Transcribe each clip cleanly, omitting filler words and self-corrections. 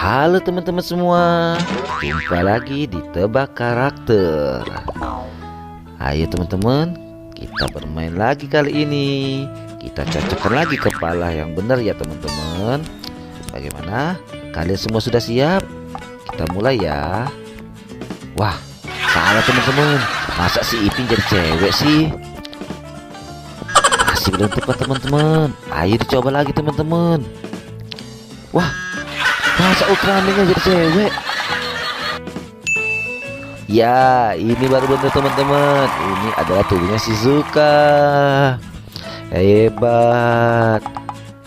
Halo teman-teman semua, jumpa lagi di Tebak Karakter. Ayo teman-teman, kita bermain lagi kali ini. Kita cocokkan lagi kepala yang benar ya teman-teman. Bagaimana? Kalian semua sudah siap? Kita mulai ya. Wah, salah teman-teman. Masa si Ipin jadi cewek sih? Masih belum tepat teman-teman. Ayo dicoba lagi teman-teman. Wah, masa Ultraman jadi cewek? Ya, ini baru bener teman-teman. Ini adalah tubuhnya Shizuka. Hebat.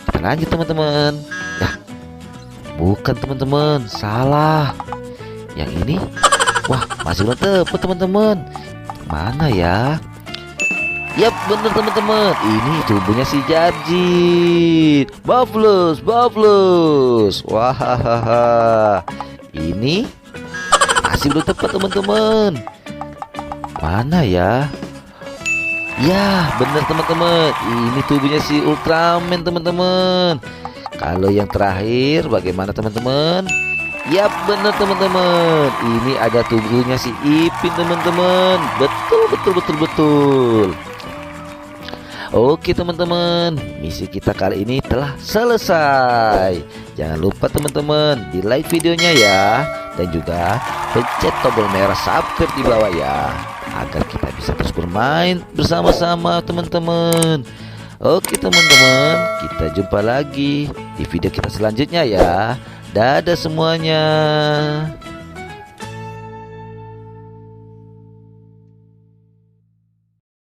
Kita lanjut teman-teman. Nah, bukan teman-teman, salah. Yang ini, wah masih belum tepat teman-teman. Mana ya? Yap, bener teman-teman. Ini tubuhnya si Jarjit. Bubbles. Wah, ini masih belum tepat teman-teman. Mana ya? Ya, bener teman-teman. Ini tubuhnya si Ultraman teman-teman. Kalau yang terakhir, bagaimana teman-teman? Yap, bener teman-teman. Ini ada tubuhnya si Ipin teman-teman. Betul. Oke teman-teman, misi kita kali ini telah selesai. Jangan lupa teman-teman di like videonya ya. Dan juga pencet tombol merah subscribe di bawah ya, agar kita bisa terus bermain bersama-sama teman-teman. Oke teman-teman, kita jumpa lagi di video kita selanjutnya ya. Dadah semuanya.